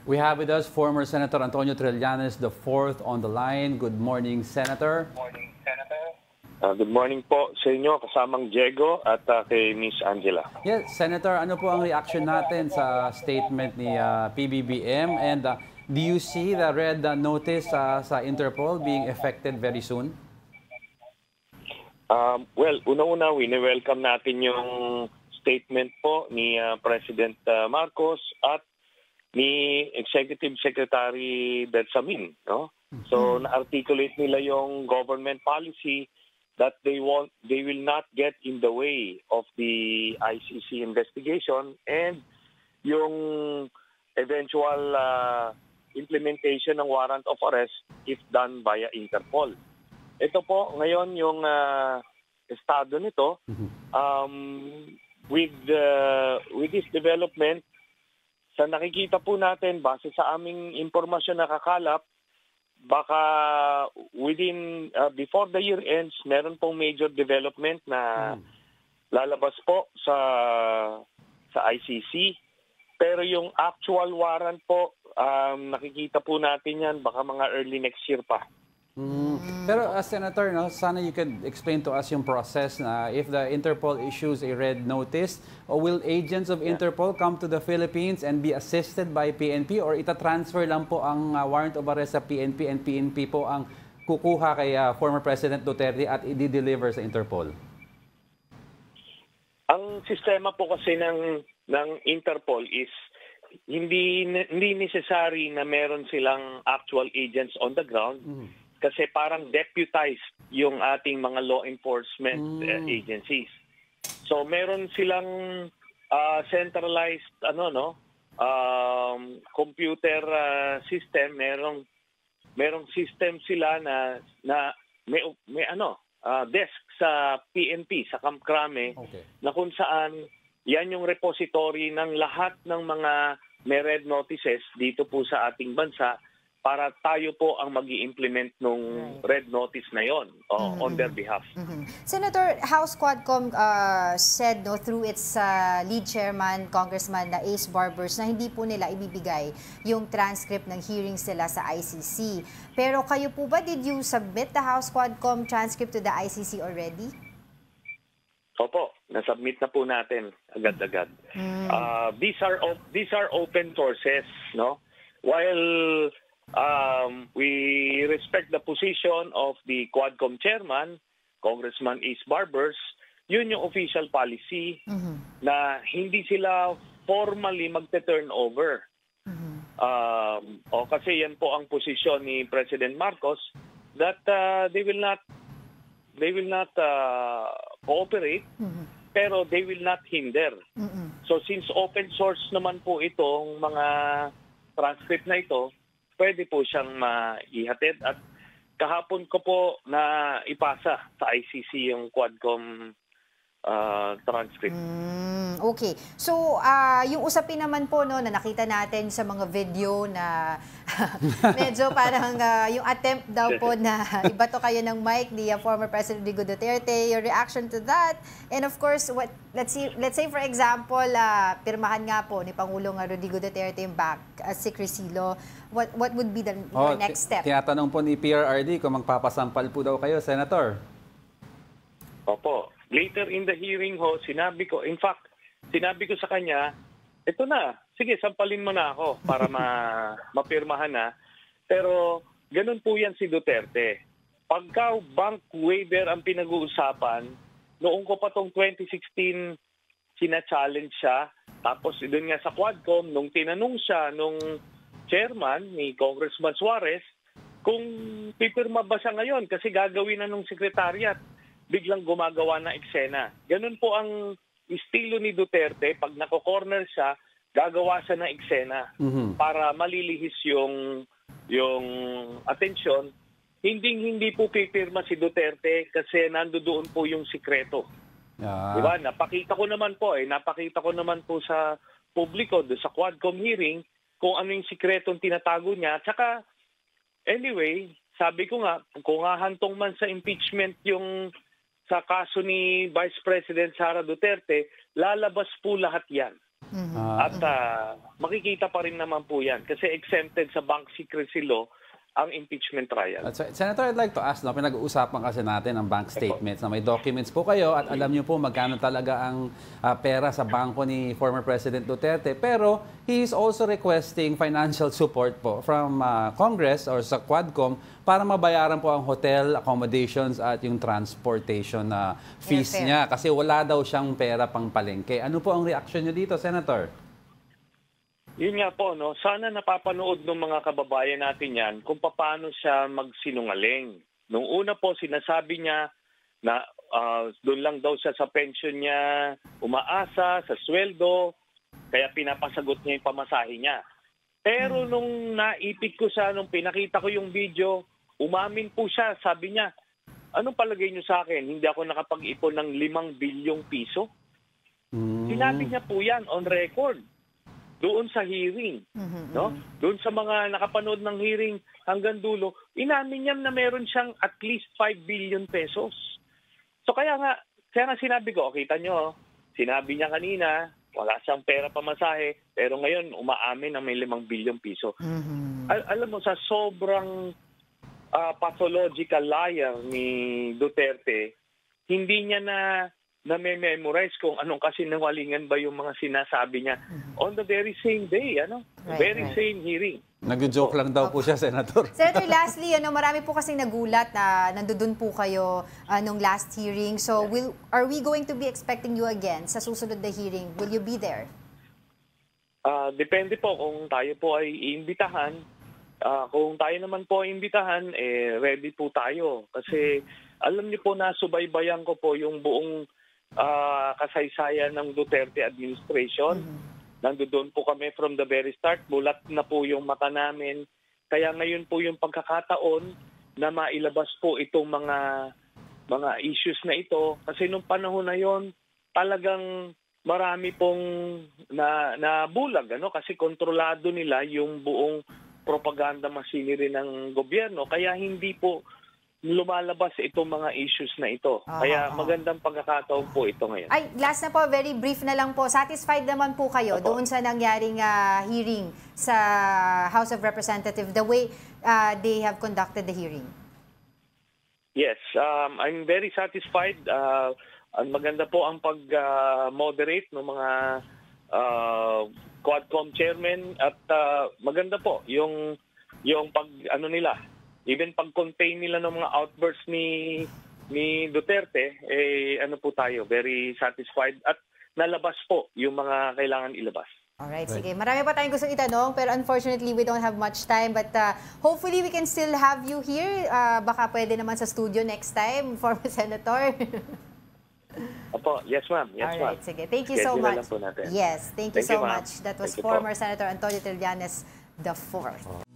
We have with us former Senator Antonio Trillanes IV on the line. Good morning, Senator. Good morning po sa inyo, kasamang Diego at kay Miss Angela. Yes, Senator, ano po ang reaction natin sa statement ni PBBM? And do you see the red notice sa Interpol being effected very soon? Well, una-una, wini-welcome natin yung statement po ni President Marcos at ni Executive Secretary Bersamin, no? So na-articulate nila yung government policy that they will not get in the way of the ICC investigation and yung eventual implementation ng warrant of arrest if done via Interpol. Ito po ngayon yung estado nito. With this development, sa nakikita po natin, base sa aming impormasyon na kakalap, baka before the year ends, meron pong major development na lalabas po sa ICC. Pero yung actual warrant po, nakikita po natin yan, baka mga early next year pa. Pero Senator, no, sana you could explain to us yung process na if the Interpol issues a red notice, or will agents of Interpol come to the Philippines and be assisted by PNP, or ita-transfer lang po ang warrant of arrest sa PNP and PNP po ang kukuha kay former President Duterte at i-deliver sa Interpol? Ang sistema po kasi ng Interpol is hindi necessary na meron silang actual agents on the ground. Kasi parang deputized yung ating mga law enforcement agencies. So meron silang centralized computer system, merong system sila na may desk sa PNP sa Camp Crame, na kung saan yan yung repository ng lahat ng mga may red notices dito po sa ating bansa, para tayo po ang mag-i-implement nung red notice na yon on their behalf. Senator, House Quadcom said through its lead chairman, Congressman Ace Barbers, na hindi po nila ibibigay yung transcript ng hearings nila sa ICC. Pero kayo po ba, did you submit the House Quadcom transcript to the ICC already? Opo, nasubmit na po natin agad-agad. These are open sources, no? While we respect the position of the Quadcom chairman, Congressman Ace Barbers, yun yung official policy na hindi sila formally magte-turn over. Kasi yan po ang posisyon ni President Marcos, that they will not cooperate, pero they will not hinder. So since open source naman po itong mga transcript na ito, pwede po siyang maihatid, at kahapon ko po na ipasa sa ICC yung Quadcom transcript. Okay. So, yung usapin naman po na nakita natin sa mga video na medyo parang yung attempt daw po na ibato kayo ng mic ni former President Rodrigo Duterte, your reaction to that, and of course, let's say for example, pirmahan nga po ni Pangulong Rodrigo Duterte yung back secrecy law. What would be the next step? Tinatanong po ni PRRD kung magpapasampal po daw kayo, Senator. Opo. Later in the hearing sinabi ko sa kanya, ito na, sige, sampalin mo na ako para mapirmahan na. Pero ganun po yan si Duterte. Pagka bank waiver ang pinag-uusapan, noong ko pa tong 2016, sina-challenge siya. Tapos doon nga sa Quadcom, nung tinanong siya nung chairman ni Congressman Suarez, kung pipirma ba siya ngayon kasi gagawin na nung secretariat, biglang gumagawa ng eksena. Ganun po ang estilo ni Duterte. Pag nako-corner siya, gagawa siya ng eksena para malilihis yung atensyon. Hindi po pipirma si Duterte kasi nandoon po yung sikreto. Diba? Napakita ko naman po sa publiko, sa Quadcom hearing, kung ano yung sikretong tinatago niya. Tsaka, anyway, sabi ko nga, kung hahantong man sa impeachment yung sa kaso ni Vice President Sara Duterte, lalabas po lahat yan. At makikita pa rin naman po yan kasi exempted sa bank secrecy law ang impeachment trial. At Senator, I'd like to ask, no, pinag-uusapan kasi natin ang bank statements na may documents po kayo at alam niyo po magkano talaga ang pera sa bangko ni former President Duterte. Pero he is also requesting financial support po from Congress or sa Quadcom para mabayaran po ang hotel accommodations at yung transportation na fees niya kasi wala daw siyang pera pang palengke. Ano po ang reaction niyo dito, Senator? Yun nga po, no? Sana napapanood ng mga kababayan natin yan kung paano siya magsinungaling. Nung una po, sinasabi niya na doon lang daw siya sa pension niya, umaasa sa sweldo, kaya pinapasagot niya yung pamasahe niya. Pero nung naipit ko siya, nung pinakita ko yung video, umamin po siya. Sabi niya, anong palagay niyo sa akin? Hindi ako nakapag-ipon ng 5 bilyong piso? Sinabi niya po yan on record. Doon sa hearing, no? Doon sa mga nakapanood ng hearing hanggang dulo, inamin niya na meron siyang at least 5 billion pesos. So kaya nga sinabi ko, kita nyo, sinabi niya kanina, wala siyang pera pamasahe, pero ngayon umaamin na may 5 bilyong piso. Alam mo, sa sobrang pathological liar ni Duterte, hindi niya na-memorize kung anong kasinungalingan ba yung mga sinasabi niya on the very same day, same hearing. Nag-joke lang daw po siya, Senator. Senator, lastly, marami po kasing nagulat na nandun po kayo nung last hearing. So, are we going to be expecting you again sa susunod na hearing? Will you be there? Depende po kung tayo po ay iimbitahan. Kung tayo naman po ay iimbitahan, ready po tayo. Kasi alam niyo po na subaybayan ko po yung buong kasaysayan ng Duterte administration. Nandoon po kami from the very start. Bulat na po yung mata namin. Kaya ngayon po yung pagkakataon na mailabas po itong mga issues na ito. Kasi nung panahon na yon, talagang marami pong nabulag. Kasi kontrolado nila yung buong propaganda machinery ng gobyerno. Kaya hindi po lumalabas itong mga issues na ito. Kaya magandang pagkakataon po ito ngayon. Ay, last na po, very brief na lang po. Satisfied naman po kayo doon sa nangyaring hearing sa House of Representatives, the way they have conducted the hearing? Yes, I'm very satisfied. Maganda po ang pag-moderate ng mga Quadcom chairman at maganda po yung nila. Even pag-contain nila ng mga outbursts ni Duterte, po tayo, very satisfied at nalabas po yung mga kailangan ilabas. Alright, sige. Marami pa tayong gustong itanong, pero unfortunately, we don't have much time. But hopefully, we can still have you here. Baka pwede naman sa studio next time, former Senator. Opo, yes ma'am. Yes, ma'am. Alright, sige. Thank you so much. Po natin. Yes, thank you so much. That was Thank you former po. Senator Antonio Trillanes IV.